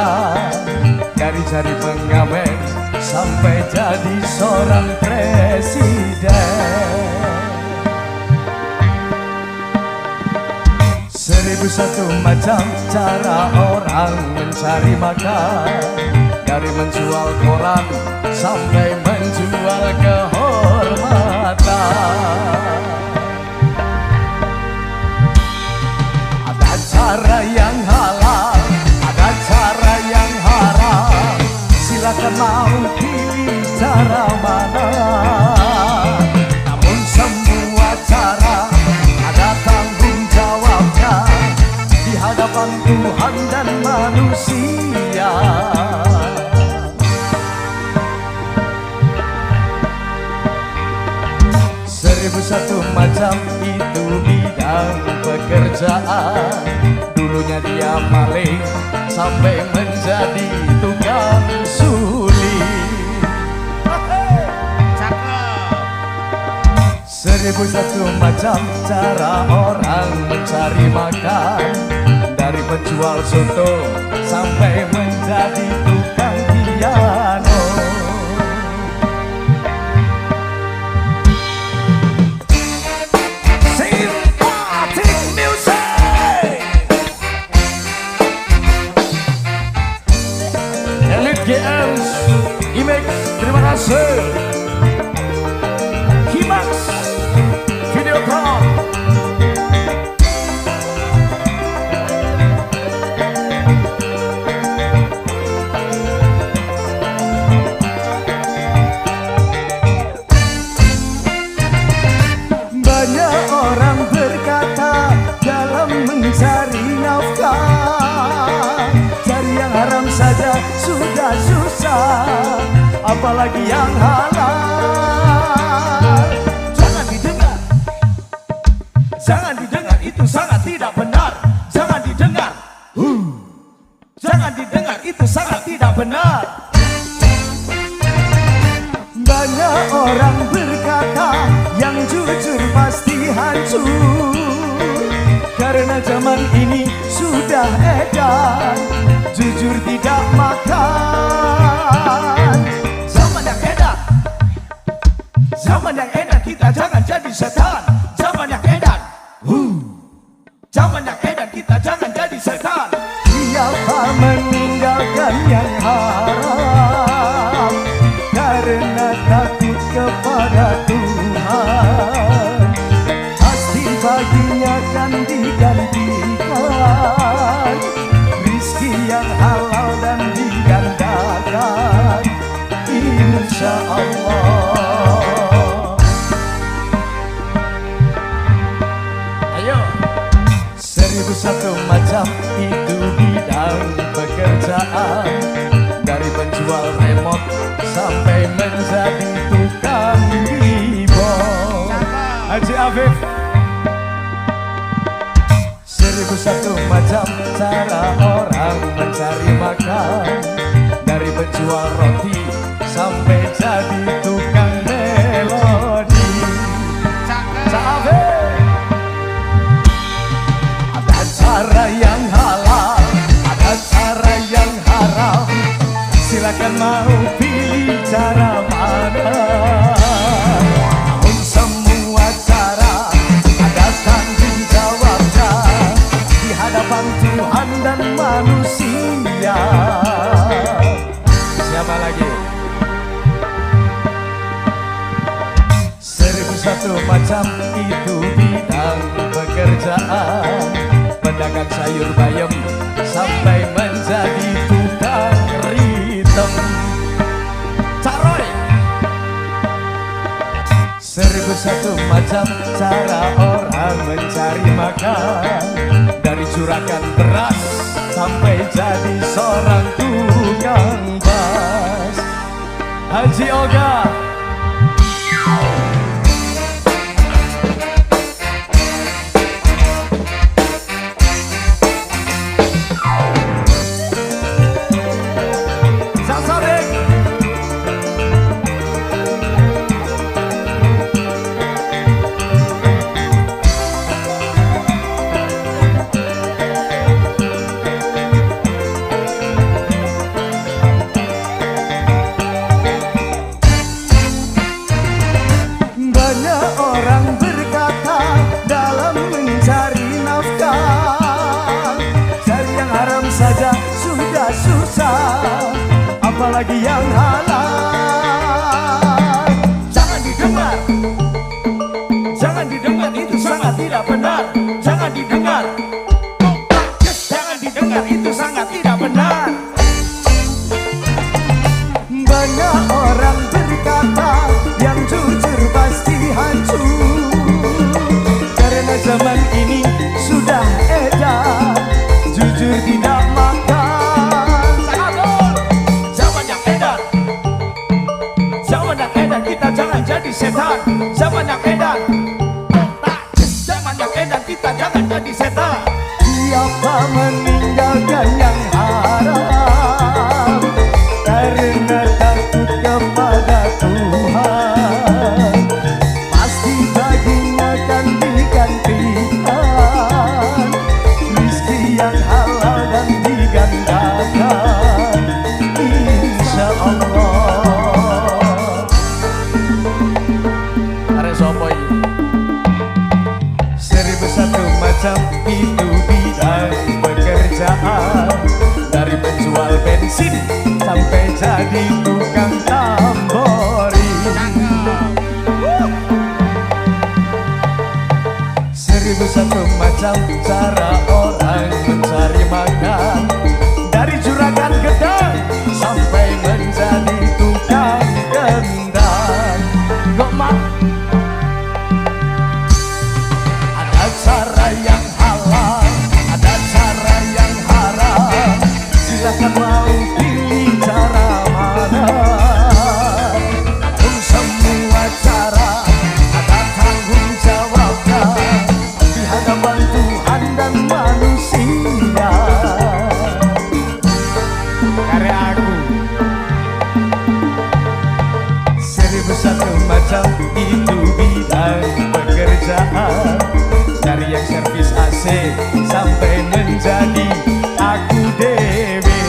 makan. Dari cari pengamen sampai jadi seorang presiden. 1001 macam cara orang mencari makan. Dari menjual koran sampai menjual kehormatan. Ada cara yang halal, ada cara yang haram. Silakan mau pilih cara mana. Namun semua cara ada tanggung jawabnya di hadapan Tuhan dan manusia. 1001 macam itu bidang pekerjaan. Dulunya dia maling sampai menjadi tukang sulit. Cakep. 1001 macam cara orang mencari makan. Dari penjual soto sampai menjadi tukang piano. GMs, IMAX, terima kasih. Himax, Videotron. Banyak orang berkata dalam mencari nafkah, cari yang haram saja sudah susah, apalagi yang halal. Jangan didengar, jangan didengar, itu sangat tidak benar. Jangan didengar, jangan didengar, itu sangat tidak benar. Banyak orang berkata yang jujur pasti hancur, karena zaman ini sudah edan jujur tidak makan. Zaman yang edan, zaman yang edan, kita jangan jadi setan. Zaman yang edan, zaman yang edan, kita jangan jadi setan. Siapa meninggalkan yang haram karena takut kepada Tuhan, pasti baginya akan digantikan rizki yang halal dan digandakan, insya Allah. Ayo, 1001 macam itu bidang pekerjaan. Dari penjual remote sampai menjadi tukang keyboard. Haji Afif. 1001 macam cara orang mencari makan. Dari penjual roti sampai jadi tukang melodi. Ada cara yang halal, ada cara yang haram. Silakan mau pilih cara mana. Namun semua cara ada tanggung jawabnya di hadapan Tuhan dan manusia. Siapa lagi? 1001 macam itu bidang pekerjaan. Pedagang sayur bayam sampai menjadi tukang ritem. Cak Roy. 1001 macam cara orang mencari makan. Dari juragan beras sampai jadi seorang tukang bas. Haji Oga. jadi setan. Zaman yang edan, zaman yang edan, kita jangan jadi setan. Siapa meninggalkan yang haram karena takut kepada Tuhan, pasti baginya akan digantikan rizki yang halal dan digandakan, insya Allah. Are sopo iki? 1001 macam itu bidang pekerjaan, dari penjual bensin sampai jadi tukang tambori. 1001 macam cara orang mencari makan, dari juragan gedang sampai menjadi tukang gendang. Gokmak, ada cara yang halal, ada cara yang haram. Silakan mau pilih cara mana. Namun semua cara ada tanggung jawabnya di hadapan Tuhan dan manusia. Karya aku 1001 macam itu bidang pekerjaan, dari yang servis AC sampai menjadi aku dewe.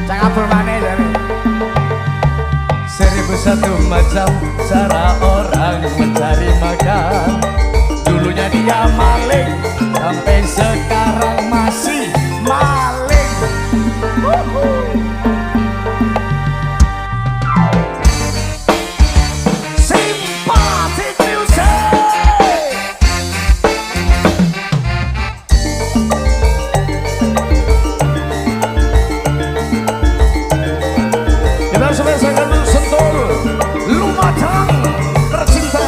Jangan bermane dari 1001 macam cara orang mencari makan, dulunya dia maling sampai sekarang masih maling. Sympathetic music. Kita selesaikan dulu Sentul Lumajang tercinta.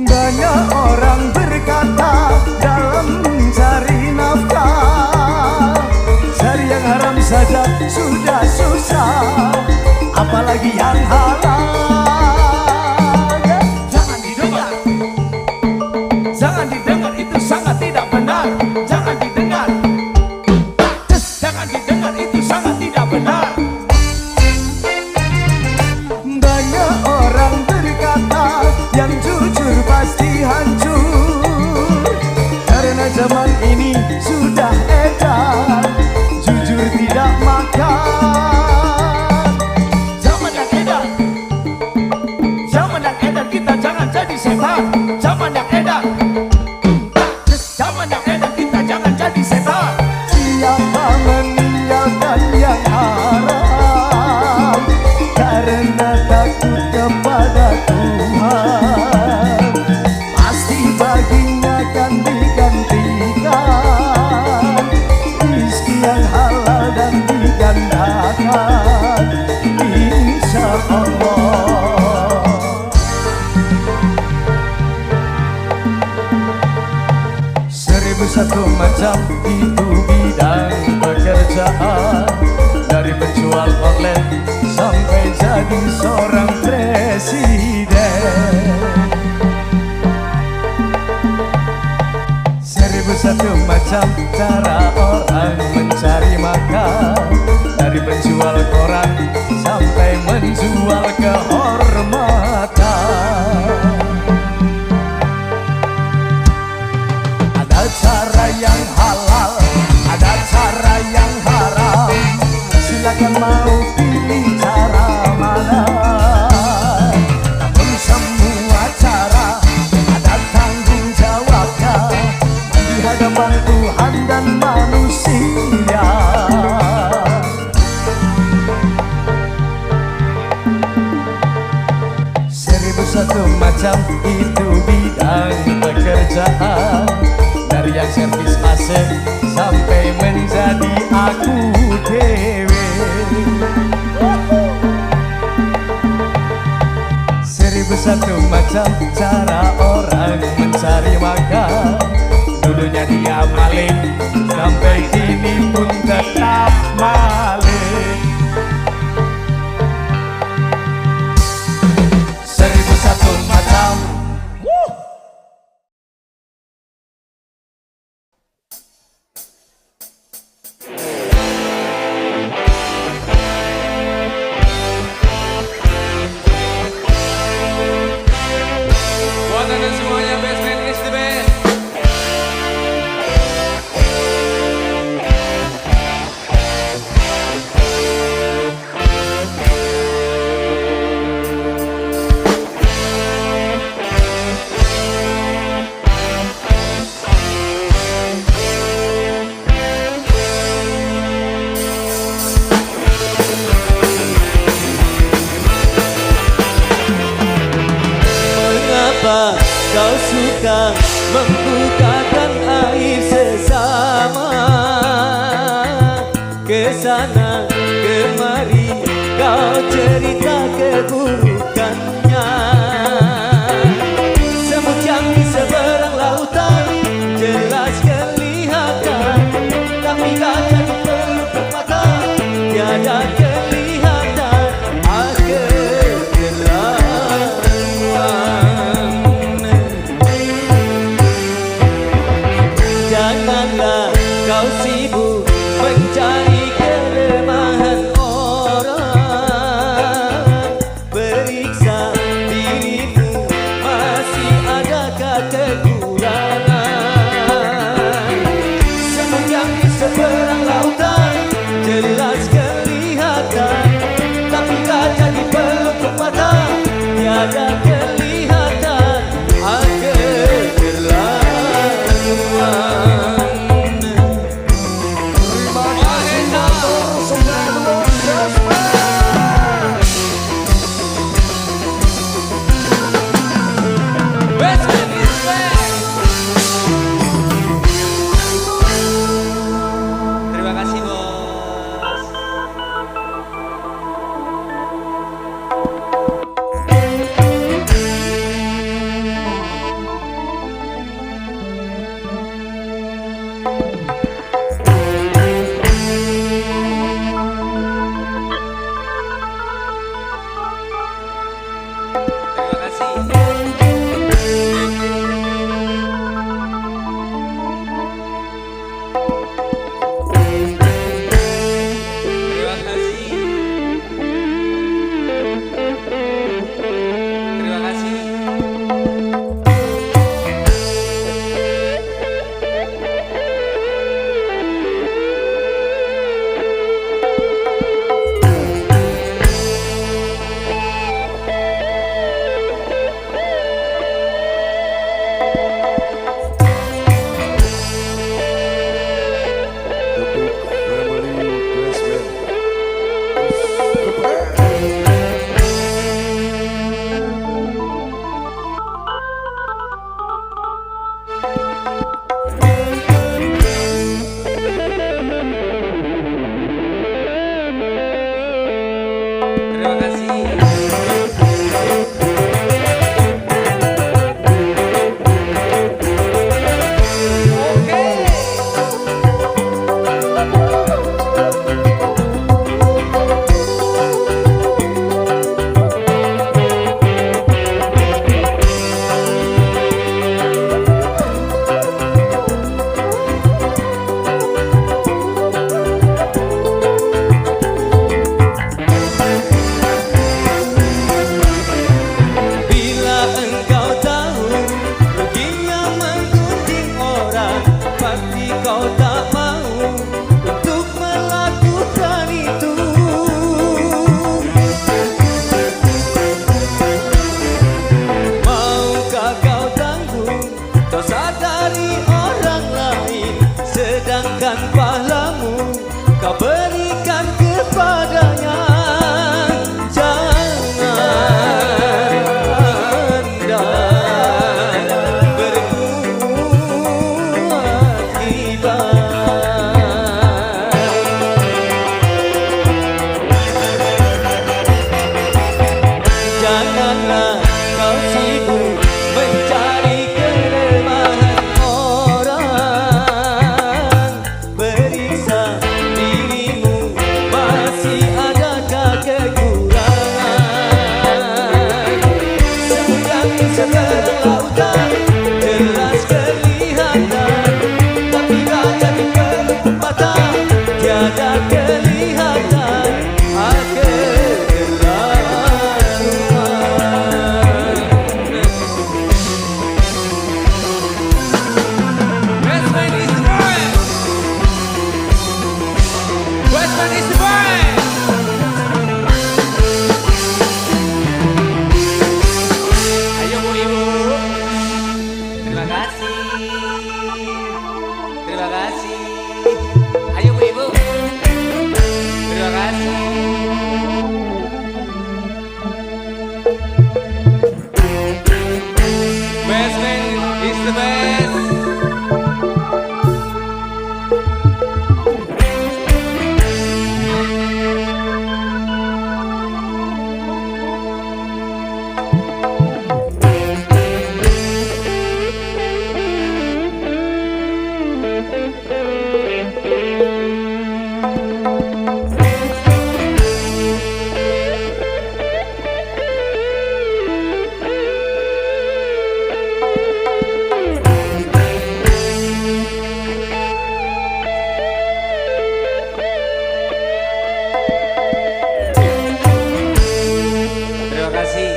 Banyak orang berkata dalam mencari nafkah, cari yang haram saja sudah susah, apalagi yang halal. Jangan didengar, jangan didengar, itu sangat tidak benar. Jangan didengar, jangan didengar, itu sangat tidak benar. Banyak orang berkata yang jujur pasti hancur, karena zaman ini sudah edan jujur tidak makan. Zaman yang edan, zaman yang edan, kita jangan jadi setan. Zaman yang edan, zaman yang edan, kita jangan jadi setan. Siapa meninggalkan yang haram karena takut kepada Tuhan, pasti baginya akan digantikan rizki yang halal dan digandakan, insya Allah. 1001 macam itu bidang pekerjaan, dari penjual online sampai jadi seorang presiden. 1001 macam cara orang mencari makan, dari penjual koran sampai menjual kehormatan. Ada cara yang halal, ada cara yang haram. Silakan mau pilih cara mana. Namun semua cara ada tanggung jawabnya di hadapan Tuhan dan manusia. 1001 macam itu bidang pekerjaan, dari yang servis AC sampai menjadi aku dewe. 1001 macam cara orang mencari makan, Anda semuanya, best man is the best. Mengapa kau suka membukakan aib sesama? Kesana kemari kau cerita keburukannya. Semut yang di seberang lautan jelas kelihatan, tapi kaca di pelupuk mata tiada kelihatan. Janganlah kau sibuk mencari kelemahan orang. Periksa kasih. Terima kasih. Ayo Bu Ibu. Terima kasih. Best man is the best. Terima kasih.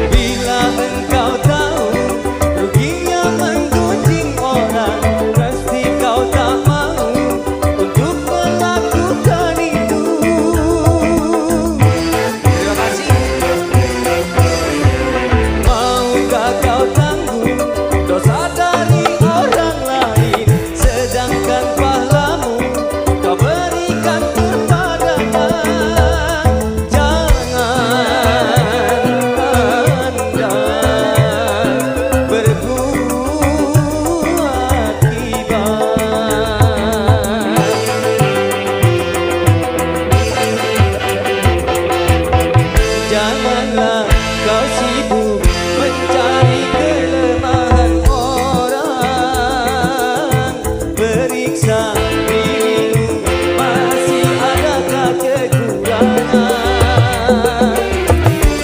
Bila engkau tahu ruginya menggunjing orang, pasti kau tak mau untuk melakukan itu. Terima kasih. Maukah kau tanggung dosa dari orang lain, sedangkan pahlamu kau berikan kepadanya? Janganlah kau sibuk mencari kelemahan orang, periksa dirimu masih adakah kekurangan.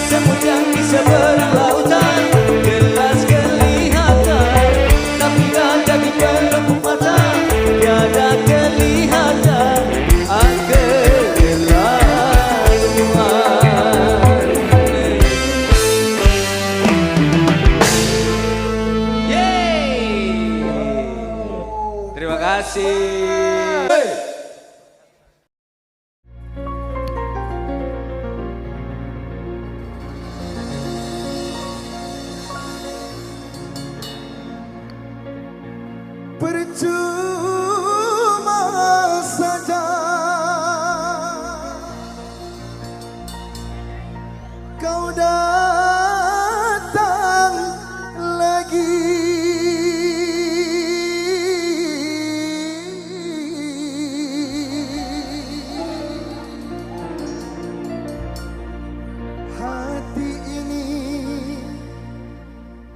Semut yang di seberang lautan jelas kelihatan, tapi ada di pelupuk mata tiada kelihatan kelaluan. Yeay. Terima kasih. Percuma saja kau datang lagi. Hati ini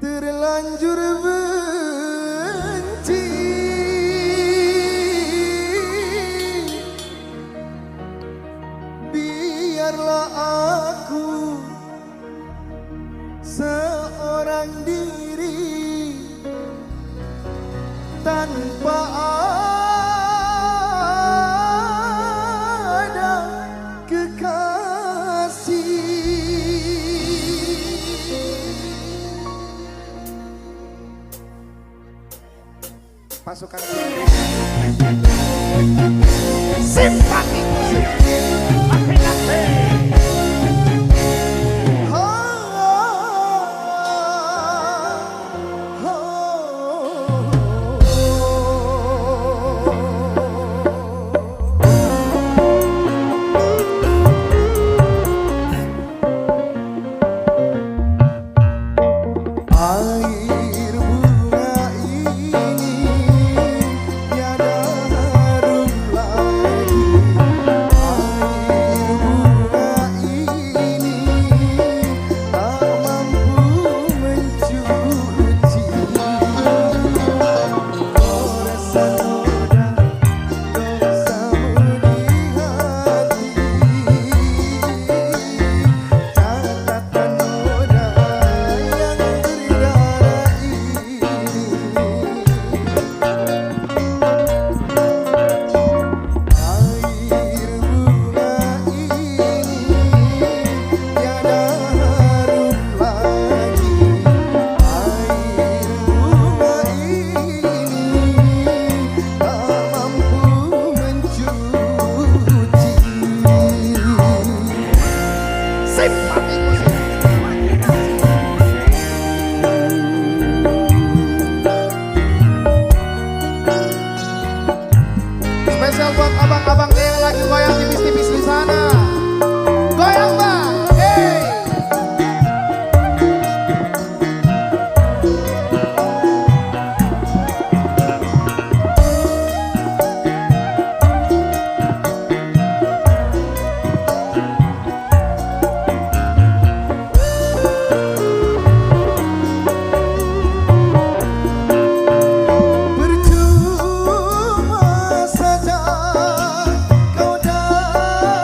terlanjur benci, biarlah aku seorang diri tanpa ada kekasih. Pasukan simpati musik air lagi goyang tipis-tipis di sana. Goyang bang, hey. Percuma saja kau datang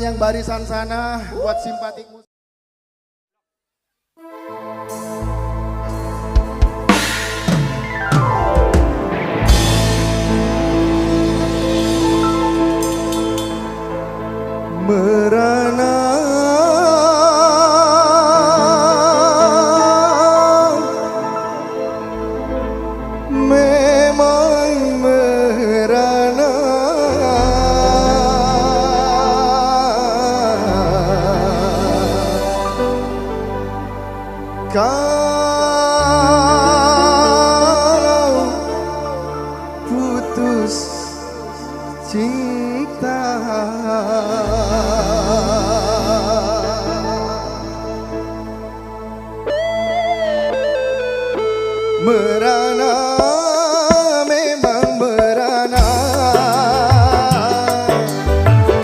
yang barisan sana buat simpatikmu. Merana memang merana kalau putus cinta. Merana memang merana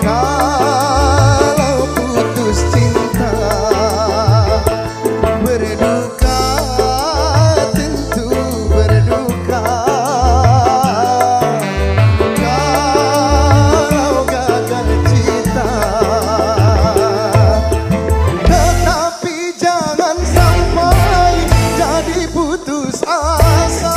kalau putus cinta. Berduka tentu berduka kalau gagal cinta. Tetapi jangan sampai jadi putus asa.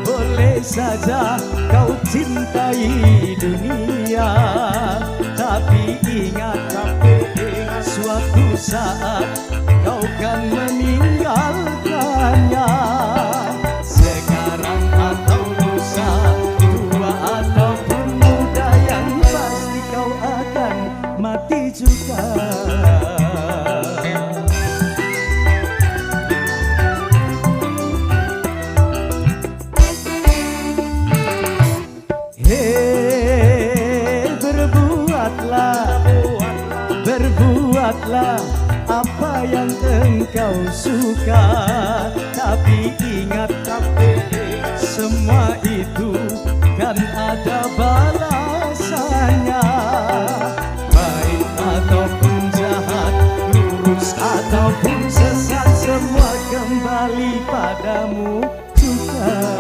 boleh saja kau cintai dunia, tapi ingat suatu saat kau kan meninggalkannya. Sekarang atau lusa, tua ataupun muda, yang pasti kau akan mati juga. Berbuatlah apa yang engkau suka, tapi ingat semua itu kan ada balasannya. Baik ataupun jahat, lurus ataupun sesat, semua kembali padamu juga.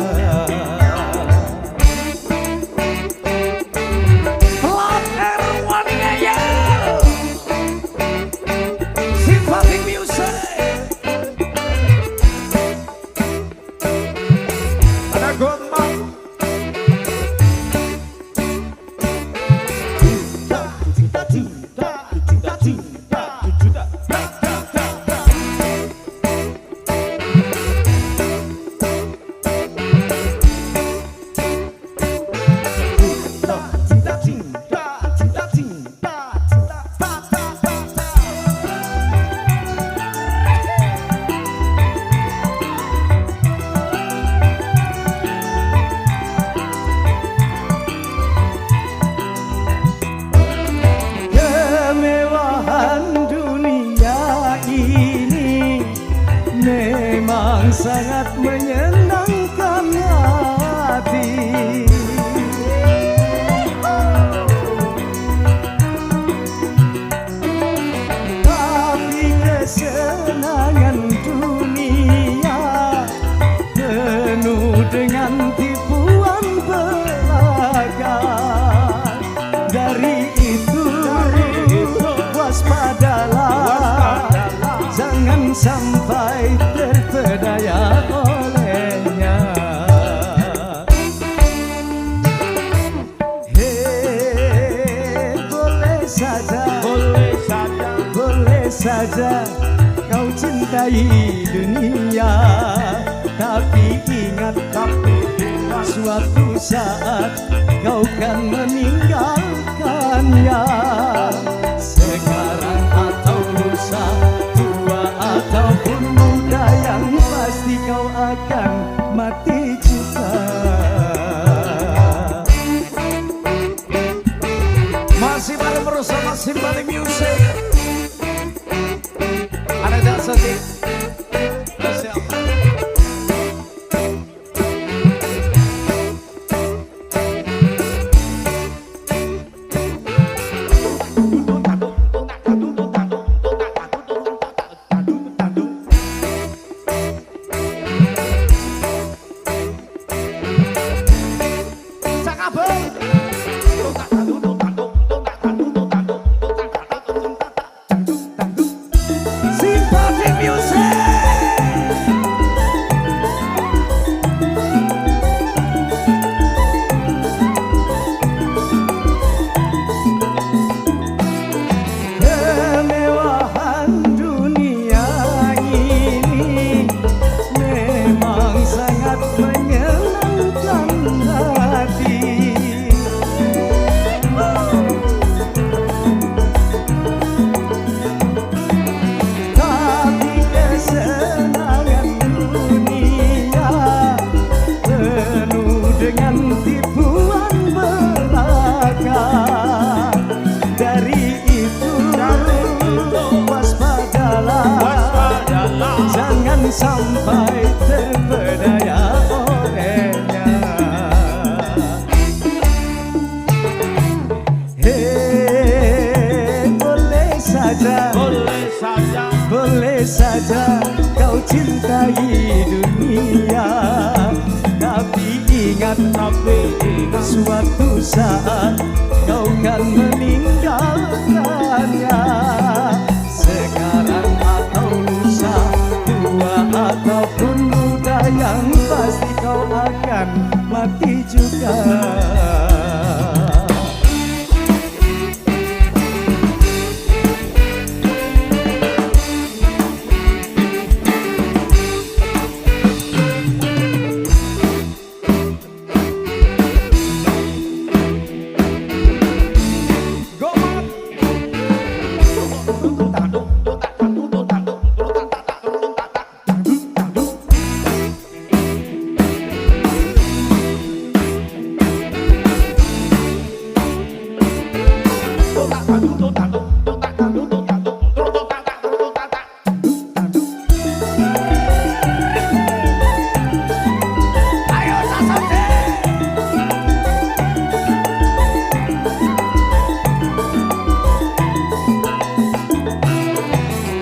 Sangat menyenangkan hati, tapi kesenangan dunia penuh dengan tipuan belaka. Dari itu waspadalah, jangan sampai terpedaya olehnya. Boleh saja kau cintai dunia, tapi ingat suatu saat kau kan meninggalkannya. Sekarang atau lusa, tua ataupun muda, yang pasti kau akan mati juga. Masih bareng bersama Simpati Music. Ada Dasati. Sampai terpedaya olehnya. Boleh saja kau cintai dunia, tapi ingat suatu saat kau kan meninggalkannya. Sekarang atau lusa, tua ataupun muda, yang suka.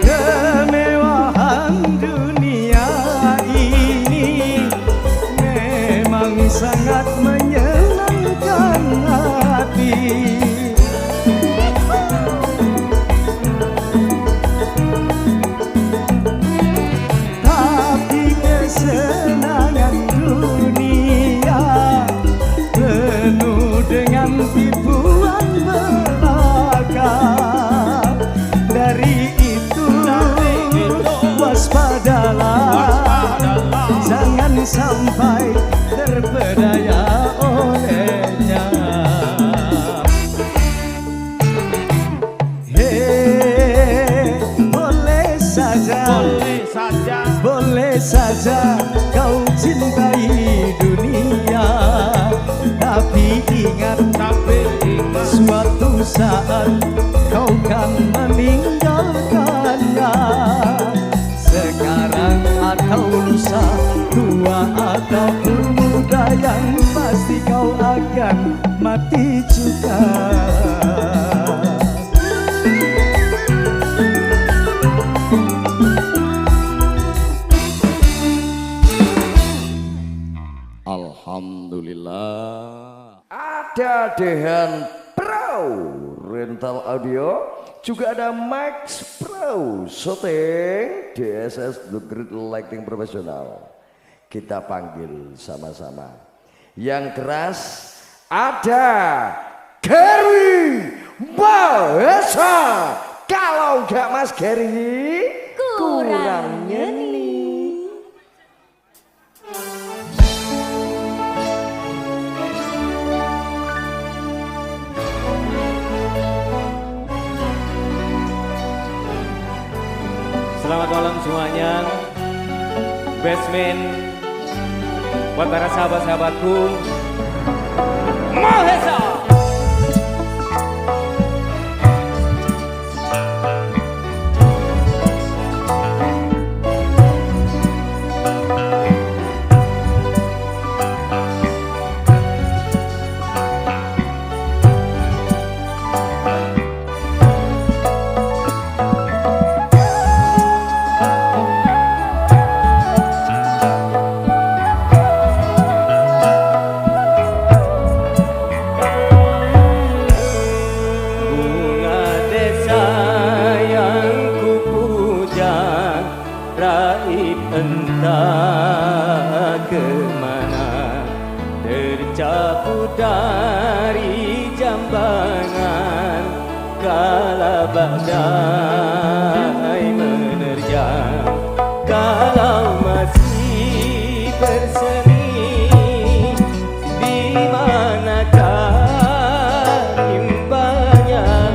Kemewahan dunia ini memang sangat menyenangkan hati. Tapi kesenangan dunia penuh dengan tipuan belaka. Dari itu waspadalah, jangan sampai terpedaya olehnya. Boleh saja kau cintai dunia, tapi ingat suatu saat kau kan meninggalkannya. Sekarang atau lusa, tua ataupun muda, yang pasti kau akan mati juga. Alhamdulillah. Ada Dehan Pro Rental Audio, juga ada Max Pro Shooting, DSS The Great Lighting Profesional. Kita panggil sama-sama. Yang keras ada Gary Mahesa. Kalau nggak Mas Gary, kurang nyeni. Selamat malam semuanya. Basement buat para sahabat-sahabatku, Mahesa. Entah kemana tercabut dari jambangan, kala badai menerjang. Kalau masih bersemi, di manakah imbanya?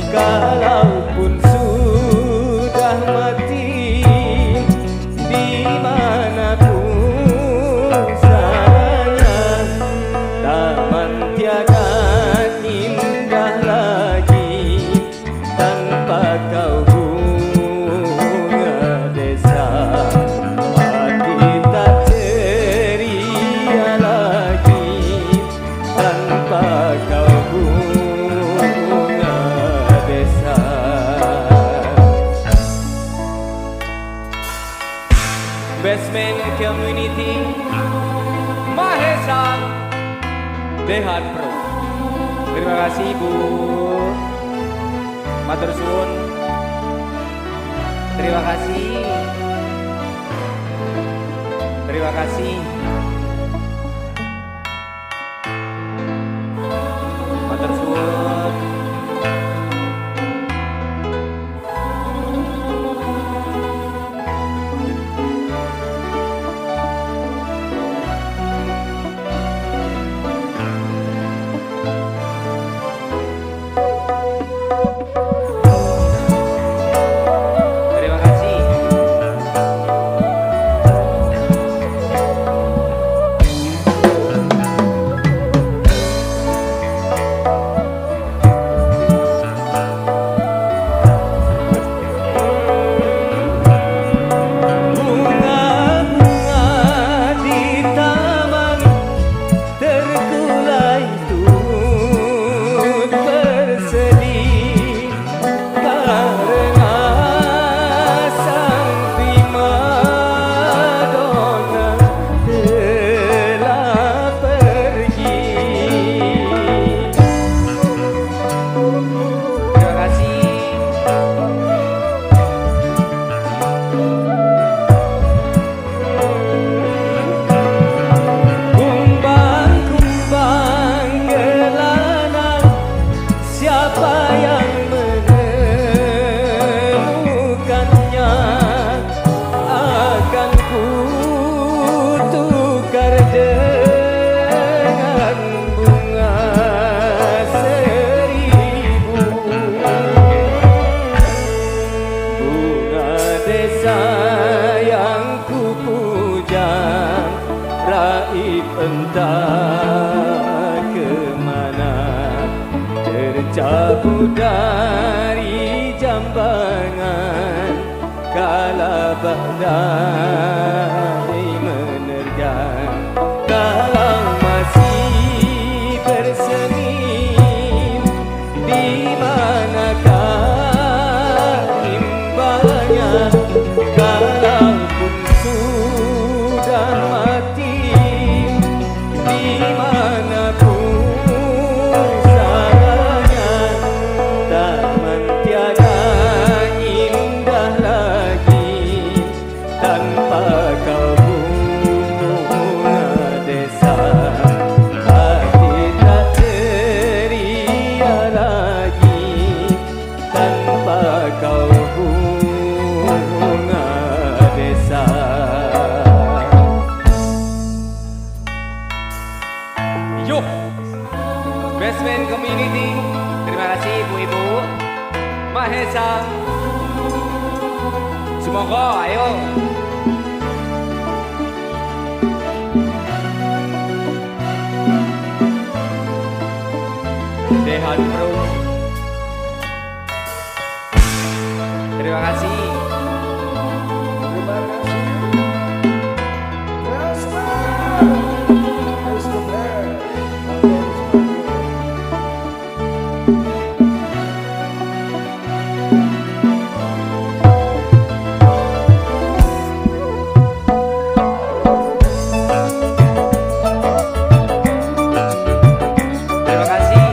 Kalaupun sudah mati, dimanapun saya, taman tiada indah lagi tanpa kau bunga desa. Hati tak ceria lagi tanpa kau bunga desa. Basement Community Mahesa Dehan Pro. Terima kasih Bu, matur suwun. Terima kasih. Terima kasih. Matur suwun. Terima kasih. Bunga-bunga di taman terkulai turut bersedih karena sang primadona telah pergi. Terima kasih. Kumbang-kumbang gelanang, siapa yang menemukannya? Akan ku tukar dengan bunga seribu. Bunga desa yang ku puja, raib entah kemana, tercabut dari jambangan kala badai menerjang. Kalau masih bersenim, di manakah imbangnya? Kalaupun sudah mati, di mana pusaranya? Taman tiada indah lagi tanpa kau bunga desa. Hati tak ceria lagi tanpa kau bunga desa. Yuk, Best Man Community. Terima kasih ibu-ibu. Mahesa. Semoga, ayo. Dehan Pro. Terima kasih. Terima kasih. Terima kasih.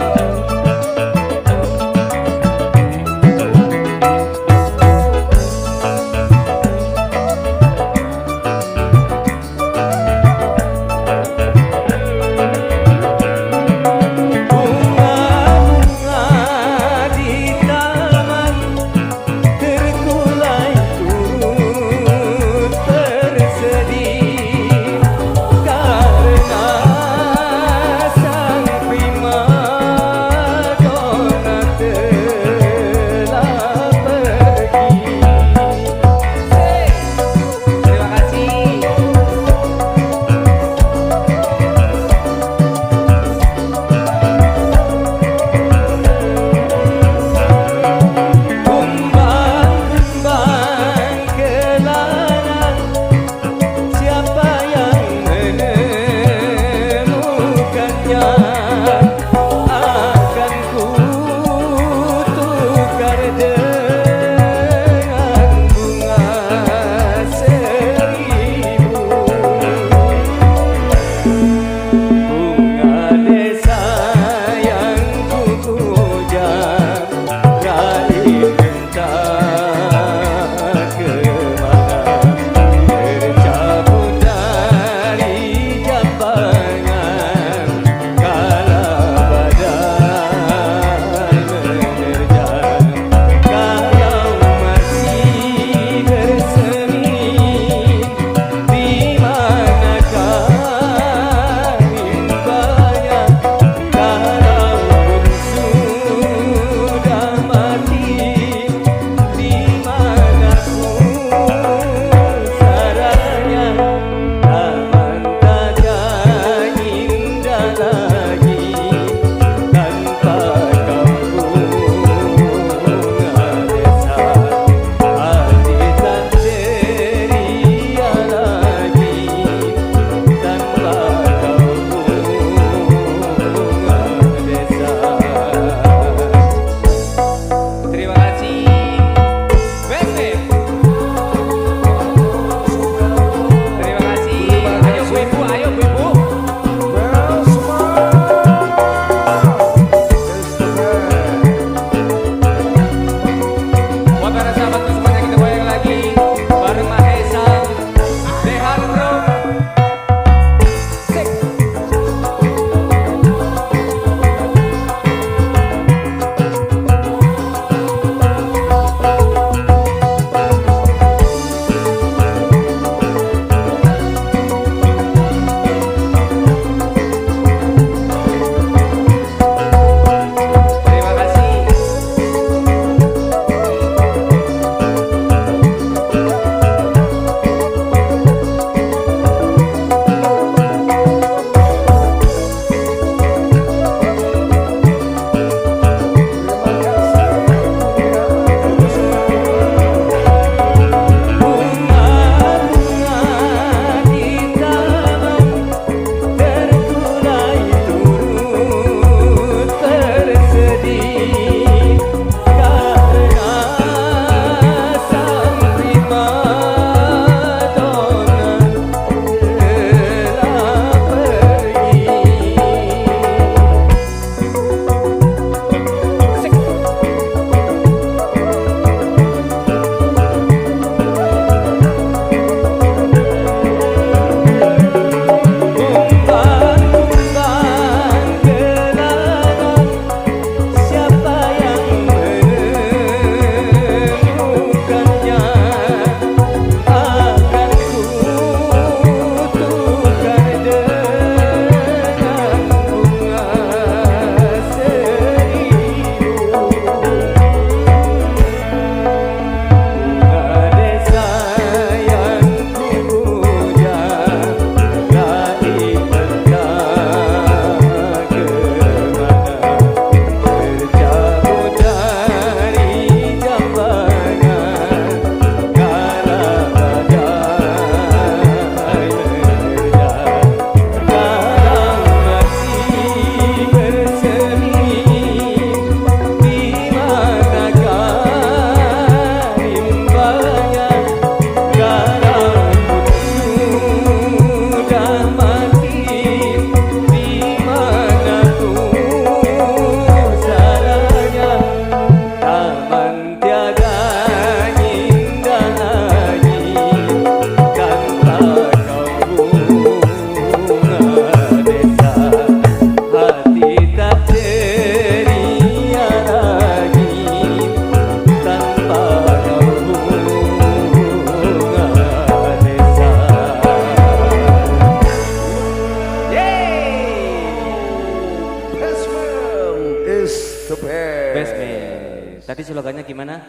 Basement is the best. Basement. Tadi slogannya gimana?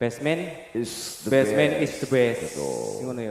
Basement is the Basement best. is the best. Betul. Ngono ya.